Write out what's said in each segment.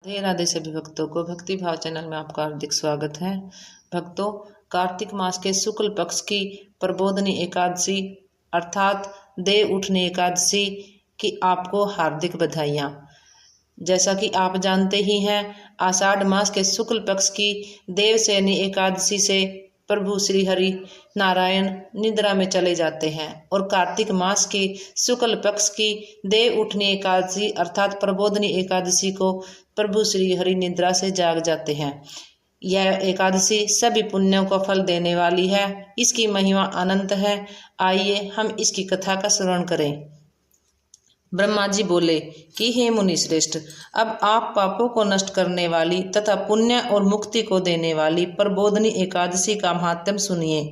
राधे राधे सभी भक्तों को भक्ति भाव चैनल में आपका हार्दिक स्वागत है। भक्तों, कार्तिक मास के शुक्ल पक्ष की प्रबोधनी एकादशी अर्थात देव उठनी एकादशी की आपको हार्दिक बधाइयाँ। जैसा कि आप जानते ही हैं, आषाढ़ मास के शुक्ल पक्ष की देवशयनी एकादशी से प्रभु श्री हरि नारायण निद्रा में चले जाते हैं और कार्तिक मास की शुक्ल पक्ष की देव उठनी एकादशी अर्थात प्रबोधनी एकादशी को प्रभु श्री हरि निद्रा से जाग जाते हैं। यह एकादशी सभी पुण्यों को फल देने वाली है। इसकी महिमा अनंत है। आइए हम इसकी कथा का श्रवण करें। ब्रह्मा जी बोले कि हे मुनि श्रेष्ठ, अब आप पापों को नष्ट करने वाली तथा पुण्य और मुक्ति को देने वाली प्रबोधनी एकादशी का महात्म्य सुनिए।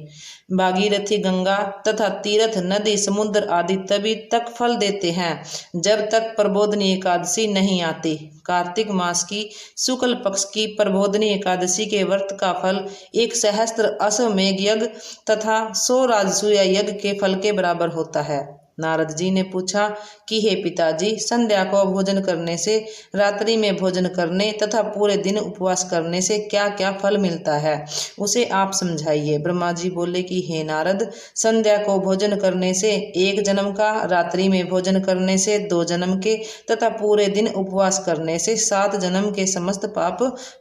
भागीरथी गंगा तथा तीर्थ नदी समुद्र आदि तभी तक फल देते हैं जब तक प्रबोधनी एकादशी नहीं आती। कार्तिक मास की शुक्ल पक्ष की प्रबोधनी एकादशी के व्रत का फल 1 सहस्त्र अश्वमेघ यज्ञ तथा 100 राजसूय यज्ञ के फल के बराबर होता है। नारद जी ने पूछा कि हे पिताजी, संध्या को भोजन करने से, रात्रि में भोजन करने तथा पूरे दिन उपवास करने से क्या क्या फल मिलता है, उसे आप समझाइए। ब्रह्मा जी बोले कि हे नारद, संध्या को भोजन करने से 1 जन्म का, रात्रि में भोजन करने से 2 जन्म के तथा पूरे दिन उपवास करने से 7 जन्म के समस्त पाप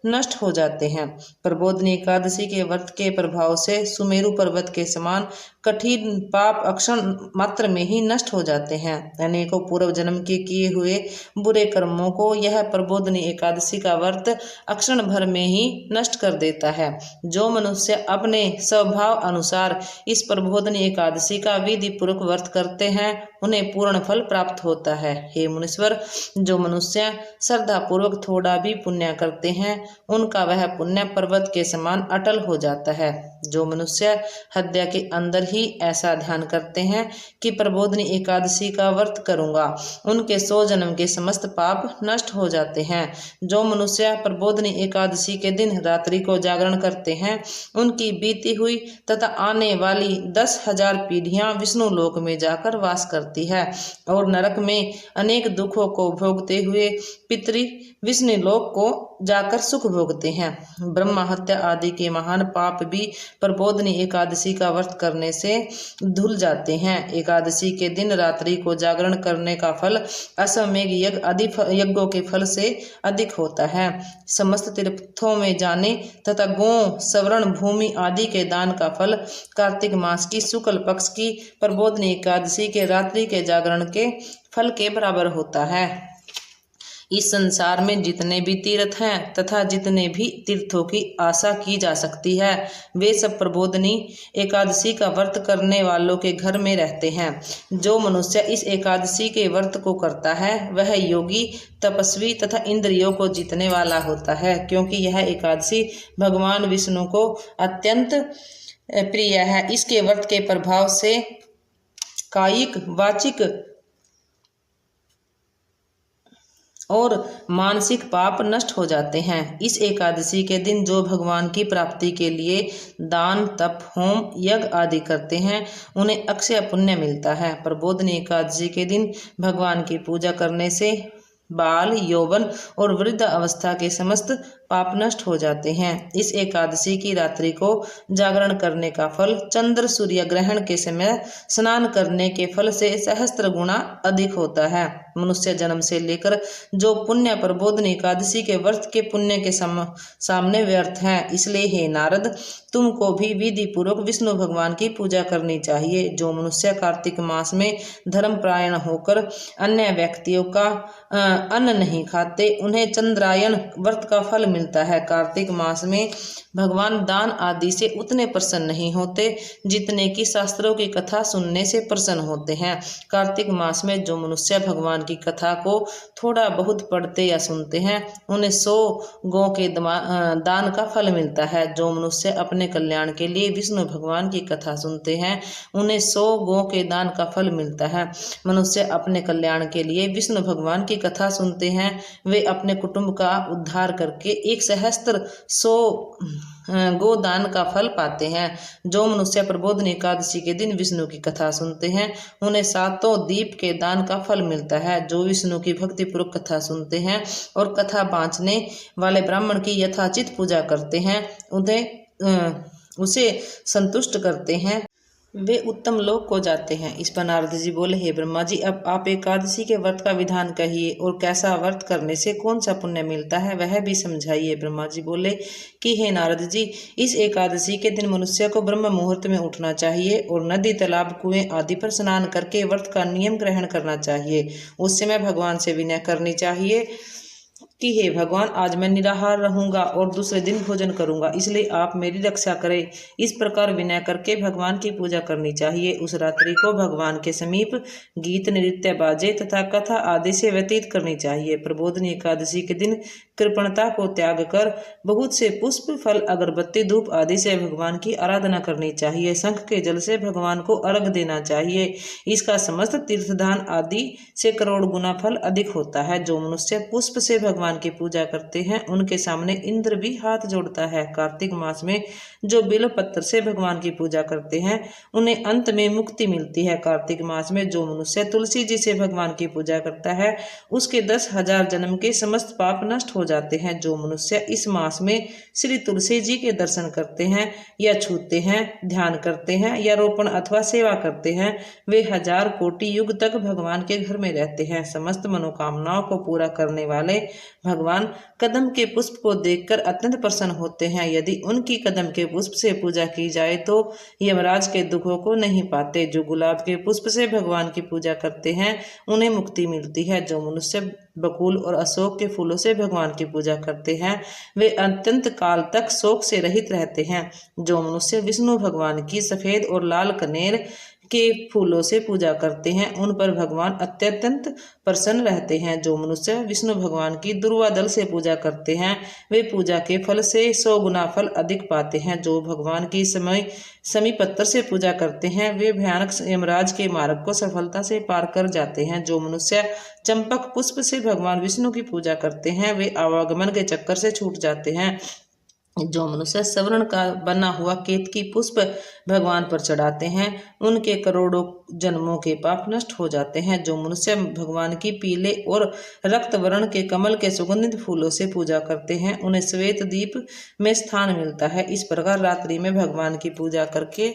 नष्ट हो जाते हैं। प्रबोधनी एकादशी के व्रत के प्रभाव से सुमेरु पर्वत के समान कठिन पाप अक्षण मात्र में ही नष्ट हो जाते हैं। अनेकों पूर्व जन्म के किए हुए बुरे कर्मों को यह प्रबोधनी एकादशी का व्रत अक्षण भर में ही नष्ट कर देता है। जो मनुष्य अपने स्वभाव अनुसार इस प्रबोधनी एकादशी का विधि पूर्वक व्रत करते हैं उन्हें पूर्ण फल प्राप्त होता है। हे मुनीश्वर, जो मनुष्य श्रद्धा पूर्वक थोड़ा भी पुण्य करते हैं उनका वह पुण्य पर्वत के समान अटल हो जाता है। जो मनुष्य हृदय के अंदर ही ऐसा ध्यान करते हैं कि प्रबोधनी एकादशी का व्रत करूंगा, उनके 100 जन्म के समस्त पाप नष्ट हो जाते हैं। जो मनुष्य प्रबोधनी एकादशी के दिन रात्रि को जागरण करते हैं उनकी बीती हुई तथा आने वाली 10,000 पीढ़ियां विष्णु लोक में जाकर वास करती है और नरक में अनेक दुखों को भोगते हुए पितृ विष्णु लोक को जाकर सुख भोगते हैं। ब्रह्म हत्या आदि के महान पाप भी प्रबोधनी एकादशी का व्रत करने से धुल जाते हैं। एकादशी के दिन रात्रि को जागरण करने का फल अश्वमेघ यज्ञ आदि यज्ञों के फल से अधिक होता है। समस्त तीर्थों में जाने तथा गौ सवर्ण भूमि आदि के दान का फल कार्तिक मास की शुक्ल पक्ष की प्रबोधनी एकादशी के रात्रि के जागरण के फल के बराबर होता है। इस संसार में जितने भी तीर्थ हैं तथा जितने भी तीर्थों की आशा की जा सकती है वे सब प्रबोधनी एकादशी का व्रत करने वालों के घर में रहते हैं। जो मनुष्य इस एकादशी के व्रत को करता है वह योगी, तपस्वी तथा इंद्रियों को जीतने वाला होता है, क्योंकि यह एकादशी भगवान विष्णु को अत्यंत प्रिय है। इसके व्रत के प्रभाव से कायिक, वाचिक और मानसिक पाप नष्ट हो जाते हैं। इस एकादशी के दिन जो भगवान की प्राप्ति के लिए दान, तप, होम, यज्ञ आदि करते हैं उन्हें अक्षय पुण्य मिलता है। प्रबोधनी एकादशी के दिन भगवान की पूजा करने से बाल, यौवन और वृद्ध अवस्था के समस्त पाप नष्ट हो जाते हैं। इस एकादशी की रात्रि को जागरण करने का फल चंद्र सूर्य ग्रहण के समय स्नान करने के फल से सहस्त्र गुना अधिक होता है। मनुष्य जन्म से लेकर जो पुण्य प्रबोधनी एकादशी के व्रत के पुण्य के सामने व्यर्थ है। इसलिए हे नारद, तुमको भी विधि पूर्वक विष्णु भगवान की पूजा करनी चाहिए। जो मनुष्य कार्तिक मास में धर्मपरायण होकर अन्य व्यक्तियों का अन्न नहीं खाते उन्हें चंद्रायन व्रत का फल मिलता है। कार्तिक मास में भगवान दान आदि से उतने प्रसन्न नहीं होते जितने की शास्त्रों की कथा सुनने से प्रसन्न होते हैं। कार्तिक मास में जो मनुष्य भगवान की कथा को थोड़ा बहुत पढ़ते या सुनते हैं उन्हें 100 गौ के दान का फल मिलता है। जो मनुष्य अपने कल्याण के लिए विष्णु भगवान की कथा सुनते हैं उन्हें 100 गौ के दान का फल मिलता है। मनुष्य अपने कल्याण के लिए विष्णु भगवान की कथा सुनते हैं वे अपने कुटुंब का उद्धार करके 1 सहस्त्र 100 गोदान का फल पाते हैं। जो मनुष्य प्रबोधनी एकादशी के दिन विष्णु की कथा सुनते हैं उन्हें 7 दीप के दान का फल मिलता है। जो विष्णु की भक्तिपूर्वक कथा सुनते हैं और कथा बाँचने वाले ब्राह्मण की यथाचित पूजा करते हैं उसे संतुष्ट करते हैं, वे उत्तम लोक को जाते हैं। इस पर नारद जी बोले, हे ब्रह्मा जी, अब आप एकादशी के व्रत का विधान कहिए और कैसा व्रत करने से कौन सा पुण्य मिलता है वह भी समझाइए। ब्रह्मा जी बोले कि हे नारद जी, इस एकादशी के दिन मनुष्य को ब्रह्म मुहूर्त में उठना चाहिए और नदी, तालाब, कुएं आदि पर स्नान करके व्रत का नियम ग्रहण करना चाहिए। उस समय भगवान से विनय करनी चाहिए कि हे भगवान, आज मैं निराहार रहूंगा और दूसरे दिन भोजन करूंगा, इसलिए आप मेरी रक्षा करें। इस प्रकार विनय करके भगवान की पूजा करनी चाहिए। उस रात्रि को भगवान के समीप गीत, नृत्य, बाजे तथा कथा आदि से व्यतीत करनी चाहिए। प्रबोधनी एकादशी के दिन कृपणता को त्याग कर बहुत से पुष्प, फल, अगरबत्ती, धूप आदि से भगवान की आराधना करनी चाहिए। शंख के जल से भगवान को अर्घ देना चाहिए। इसका समस्त तीर्थदान आदि से करोड़ गुना फल अधिक होता है। जो मनुष्य पुष्प से भगवान की पूजा करते हैं उनके सामने इंद्र भी हाथ जोड़ता है। कार्तिक मास में जो बिल्व पत्र से भगवान की पूजा करते हैं उन्हें अंत में मुक्ति मिलती है। कार्तिक मास में जो मनुष्य तुलसी जी से भगवान की पूजा करता है उसके 10,000 जन्म के समस्त पाप नष्ट हो जाते हैं। जो मनुष्य इस मास में श्री तुलसी जी के दर्शन करते हैं या छूते हैं, ध्यान करते हैं या रोपण अथवा सेवा करते हैं, वे 1000 कोटि युग तक भगवान के घर में रहते हैं। समस्त मनोकामनाओं को पूरा करने वाले भगवान कदम के पुष्प को देखकर अत्यंत प्रसन्न होते हैं। यदि उनकी कदम के पुष्प से पूजा की जाए तो यमराज के दुखों को नहीं पाते। जो गुलाब के पुष्प से भगवान की पूजा करते हैं उन्हें मुक्ति मिलती है। जो मनुष्य बकुल और अशोक के फूलों से भगवान की पूजा करते हैं वे अत्यंत काल तक शोक से रहित रहते हैं। जो मनुष्य विष्णु भगवान की सफेद और लाल कनेर के फूलों से पूजा करते हैं उन पर भगवान अत्यंत प्रसन्न रहते हैं। जो मनुष्य विष्णु भगवान की दुर्वा दल से पूजा करते हैं वे पूजा के फल से 100 गुना फल अधिक पाते हैं। जो भगवान की समी पत्थर से पूजा करते हैं वे भयानक यमराज के मार्ग को सफलता से पार कर जाते हैं। जो मनुष्य चंपक पुष्प से भगवान विष्णु की पूजा करते हैं वे आवागमन के चक्कर से छूट जाते हैं। जो मनुष्य स्वर्ण का बना हुआ केतकी पुष्प भगवान पर चढ़ाते हैं उनके करोड़ों जन्मों के पाप नष्ट हो जाते हैं। जो मनुष्य भगवान की पीले और रक्त वर्ण के कमल के सुगंधित फूलों से पूजा करते हैं उन्हें श्वेत दीप में स्थान मिलता है। इस प्रकार रात्रि में भगवान की पूजा करके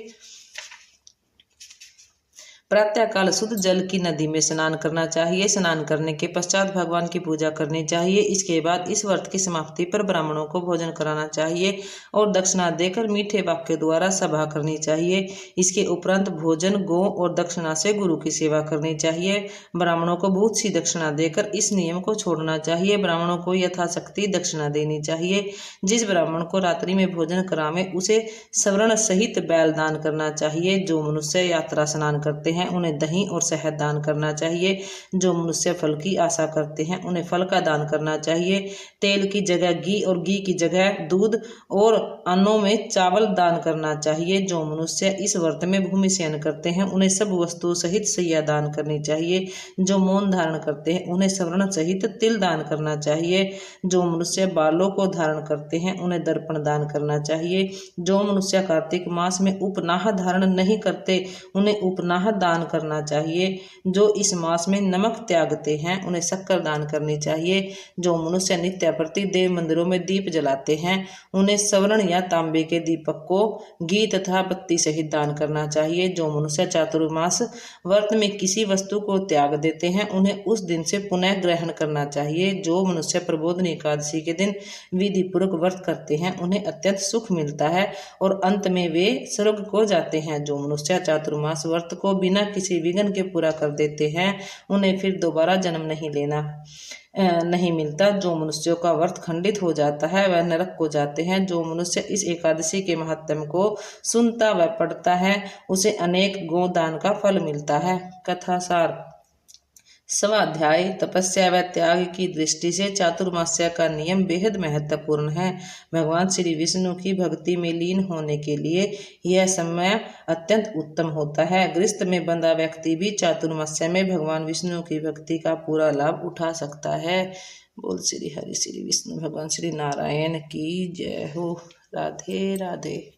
प्रातःकाल शुद्ध जल की नदी में स्नान करना चाहिए। स्नान करने के पश्चात भगवान की पूजा करनी चाहिए। इसके बाद इस व्रत की समाप्ति पर ब्राह्मणों को भोजन कराना चाहिए और दक्षिणा देकर मीठे वाक्य द्वारा सभा करनी चाहिए। इसके उपरांत भोजन, गौ और दक्षिणा से गुरु की सेवा करनी चाहिए। ब्राह्मणों को बहुत सी दक्षिणा देकर इस नियम को छोड़ना चाहिए। ब्राह्मणों को यथाशक्ति दक्षिणा देनी चाहिए। जिस ब्राह्मण को रात्रि में भोजन करावे उसे स्वर्ण सहित बैल दान करना चाहिए। जो मनुष्य यात्रा स्नान करते हैं उन्हें दही और शहद दान करना चाहिए। जो मनुष्य फल की आशा करते हैं उन्हें फल का दान करना चाहिए। तेल की जगह घी और घी की जगह दूध और अन्नों में चावल दान करना चाहिए। जो मनुष्य इस व्रत में भूमि शयन करते हैं उन्हें सब वस्तु सहित सैया दान करनी चाहिए। जो मौन धारण करते हैं उन्हें स्वर्ण सहित तिल दान करना चाहिए। जो मनुष्य बालों को धारण करते हैं उन्हें दर्पण दान करना चाहिए। जो मनुष्य कार्तिक मास में उपनाह धारण नहीं करते उन्हें उपनाह दान करना चाहिए। जो इस मास में नमक त्यागते हैं उन्हें शक्कर दान करनी चाहिए। जो मनुष्य नित्य प्रति देव मंदिरों में दीप जलाते हैं उन्हें स्वर्ण या तांबे के दीपक को घी तथा बत्ती सहित दान करना चाहिए। जो मनुष्य चातुर्मास व्रत में किसी वस्तु को त्याग देते हैं उन्हें उस दिन से पुनः ग्रहण करना चाहिए। जो मनुष्य प्रबोधनी एकादशी के दिन विधि पूर्वक व्रत करते हैं उन्हें अत्यंत सुख मिलता है और अंत में वे स्वर्ग को जाते हैं। जो मनुष्य चातुर्मास व्रत को बिना किसी विघ्न के पूरा कर देते हैं उन्हें फिर दोबारा जन्म नहीं मिलता। जो मनुष्यों का व्रत खंडित हो जाता है वह नरक को जाते हैं। जो मनुष्य इस एकादशी के महत्व को सुनता व पढ़ता है उसे अनेक गोदान का फल मिलता है। कथा सार। स्वाध्याय। तपस्या व त्याग की दृष्टि से चातुर्मास्य का नियम बेहद महत्वपूर्ण है। भगवान श्री विष्णु की भक्ति में लीन होने के लिए यह समय अत्यंत उत्तम होता है। गृहस्थ में बंधा व्यक्ति भी चातुर्मास्य में भगवान विष्णु की भक्ति का पूरा लाभ उठा सकता है। बोल श्री हरि श्री विष्णु भगवान श्री नारायण की जय हो। राधे राधे।